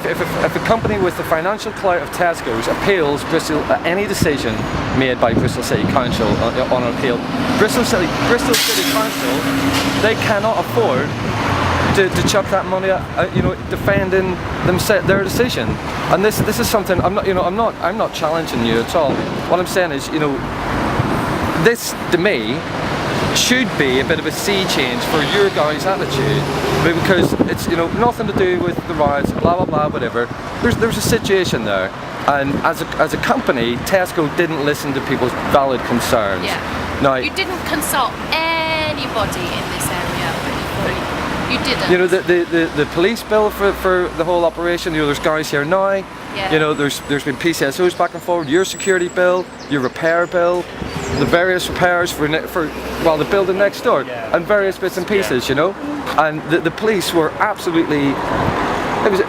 if a company with the financial clout of Tesco's appeals any decision made by Bristol City Council on an appeal, Bristol City Council, they cannot afford to chuck that money at, defending their decision. And this is something I'm not challenging you at all. What I'm saying is, this to me should be a bit of a sea change for your guys' attitude, because it's nothing to do with the riots, blah blah blah, whatever. There's a situation there, and as a company, Tesco didn't listen to people's valid concerns. Yeah. Now, you didn't consult anybody in this area before. You didn't. The police bill for the whole operation. There's guys here now. Yeah. There's been PCSOs back and forward. Your security bill, your repair bill, the various repairs for the building next door, and various bits and pieces. And the police were absolutely. It was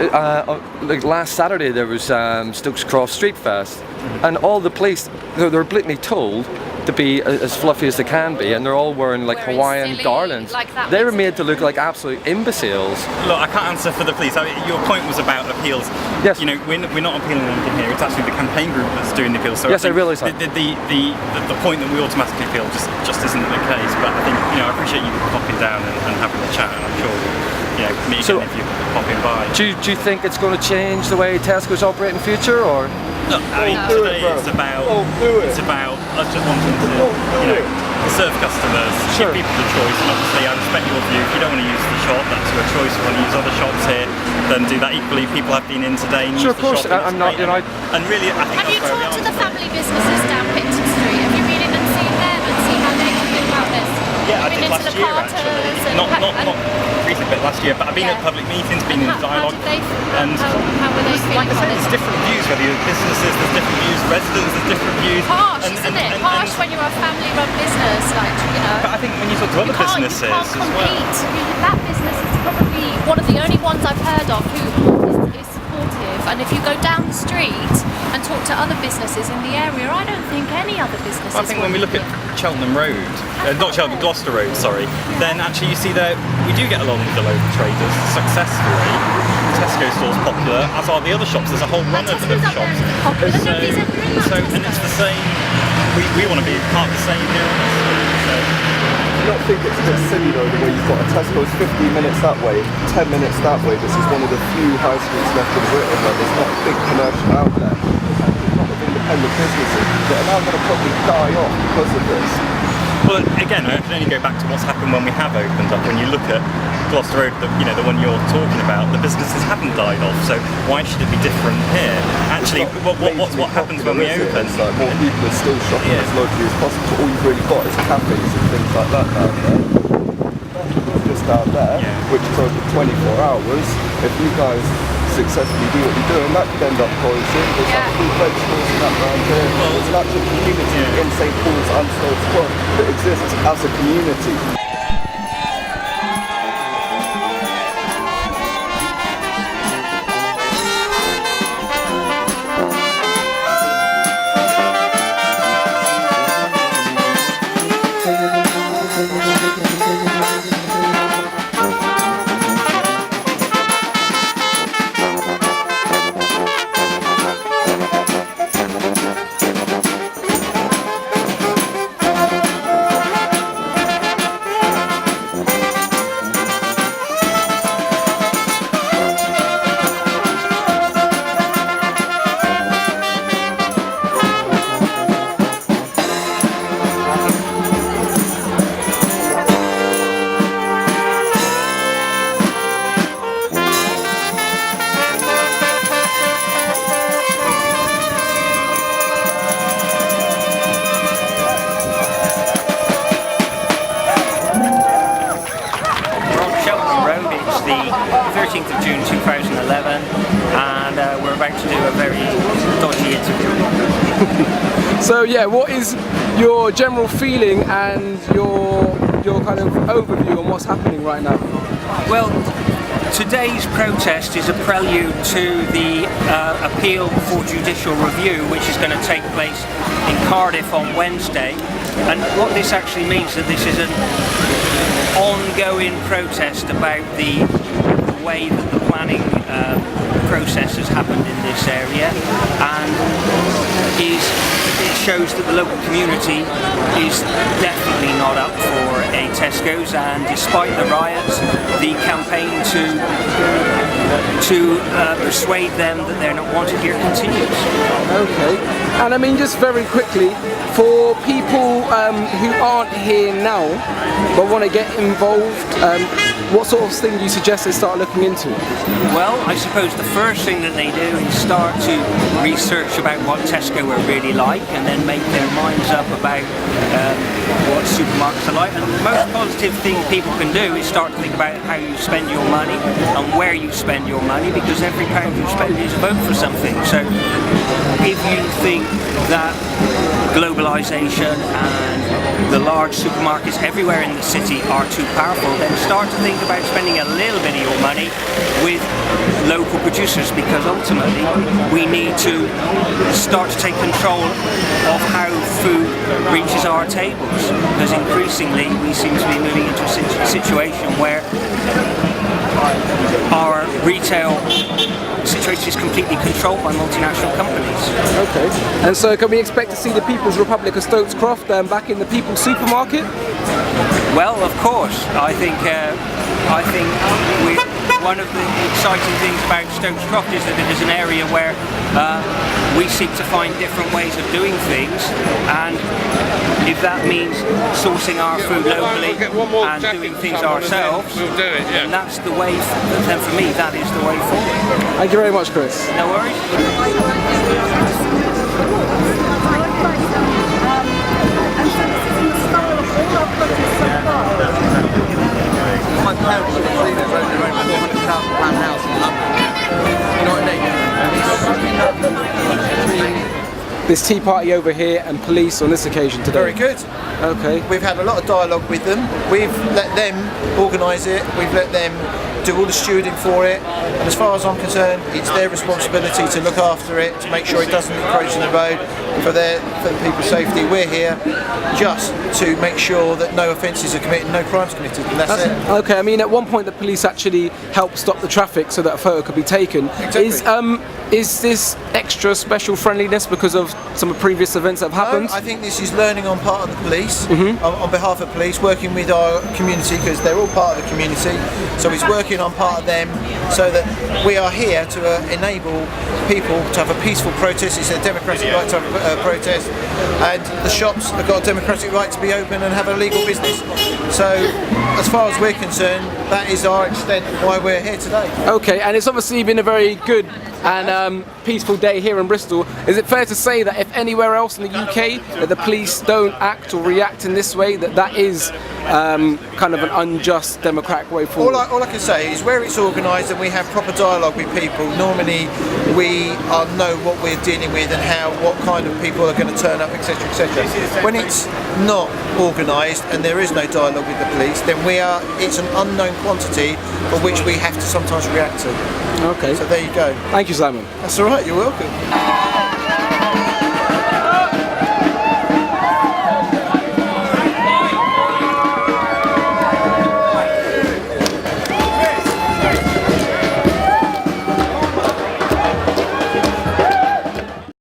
like last Saturday there was Stokes Croft Street Fest, and all the police they were blatantly told to be as fluffy as they can be, and they're all wearing Hawaiian garlands. They were made to look like absolute imbeciles. Look, I can't answer for the police. Your point was about appeals. Yes. We're not appealing anything here. It's actually the campaign group that's doing the appeals. So yes, I realise that. The point that we automatically appeal just isn't the case. But I think I appreciate you popping down and having a chat, and I'm sure meet again if you're popping by. Do you think it's going to change the way Tesco's operate in the future, or? Look, today it's about us just wanting to serve customers, give people the choice, and obviously I respect your view. If you don't want to use the shop, that's your choice. If you want to use other shops here, then do that. Equally, people have been in today and sure, used of course. the shop. I'm not. And really, I think have you talked to the family businesses down Picton Street? Have you been in and seen them and seen how they feel about this? Yeah, I did last year actually. Not recently, but last year. But I've been at public meetings, been in dialogue. How were they feeling about there's it? different views, whether you're businesses, there's different views, residents, there's different views. Harsh, isn't it? Harsh when you're a family-run business, But I think when you talk to other businesses you can't as well. That business is probably one of the only ones I've heard of who is supportive. And if you go down the street and talk to other businesses in the area, I don't think any other businesses. I think when we look at Cheltenham Road, not Cheltenham, Gloucester Road, sorry, then actually you see that we do get along with the local traders successfully. Tesco store's popular, as are the other shops. There's a whole run of different shops. And it's the same. We want to be part of the same here. Do you not think it's a bit silly though, the way you've got a Tesco's 15 minutes that way, 10 minutes that way? This is one of the few high streets left in Britain where there's not a big commercial outlet. There's a lot of independent businesses that are now going to probably die off because of this. Well, again, I can only go back to what's happened when we have opened up. When you look at Gloucester Road, the one you're talking about, the businesses haven't died off, so why should it be different here? Actually, what happens when we open? It's like more people are still shopping as locally as possible. All you've really got is cafes and things like that down there. Just out there, which is open 24 hours. If you guys successfully do what you're doing, that could end up closing. There's like food vegetables and that around here. There's an actual community in St Paul's and Stokes Croft that exists as a community. the 13th of June 2011, and we're about to do a very dodgy interview. So yeah, what is your general feeling and your kind of overview on what's happening right now? Well, today's protest is a prelude to the appeal for judicial review, which is going to take place in Cardiff on Wednesday. And what this actually means is that this is an ongoing protest about the way that the planning process process has happened in this area, and it shows that the local community is definitely not up for a Tesco's, and despite the riots, the campaign to persuade them that they're not wanted here continues. Okay, and I mean, just very quickly, for people who aren't here now but want to get involved, what sort of thing do you suggest they start looking into? Well, I suppose the first thing that they do is start to research about what Tesco are really like, and then make their minds up about what supermarkets are like. And the most positive thing people can do is start to think about how you spend your money and where you spend your money, because every pound you spend is a vote for something. So if you think that globalisation and the large supermarkets everywhere in the city are too powerful, then start to think about spending a little bit of your money with local producers, because ultimately we need to start to take control of how food reaches our tables, because increasingly we seem to be moving into a situation where our retail situation is completely controlled by multinational companies. Okay, and so can we expect to see the People's Republic of Stokes Croft back in the People's Supermarket? Well, of course. I think one of the exciting things about Stokes Croft is that it is an area where we seek to find different ways of doing things, and if that means sourcing our food locally and doing things ourselves, then that's the way. Then for me, that is the way forward. Thank you very much, Chris. No worries. My parents have seen it own their own £400,000 house in London. You know what I mean? This tea party over here and police on this occasion today. Very good. Okay. We've had a lot of dialogue with them. We've let them organise it. We've let them do all the stewarding for it. And as far as I'm concerned, it's their responsibility to look after it, to make sure it doesn't encroach on the road, for the people's safety. We're here just to make sure that no offences are committed, no crimes committed, and that's it. Okay, I mean, at one point the police actually helped stop the traffic so that a photo could be taken. Exactly. Is this extra special friendliness because of some previous events that have happened? No, I think this is learning on part of the police, on behalf of police, working with our community, because they're all part of the community. So it's working on part of them, so that we are here to enable people to have a peaceful protest. It's a democratic right to have a protest, and the shops have got a democratic right to be open and have a legal business. So as far as we're concerned, that is our extent of why we're here today. Okay, and it's obviously been a very good and peaceful day here in Bristol. Is it fair to say that if anywhere else in the UK that the police don't act or react in this way, that is kind of an unjust democratic way forward? All I can say is where it's organised and we have proper dialogue with people, normally we know what we're dealing with and what kind of people are going to turn up, etc, etc. When it's not organised and there is no dialogue with the police, then it's an unknown quantity for which we have to sometimes react to. Okay. So there you go. Thank you, Simon. That's all right, you're welcome.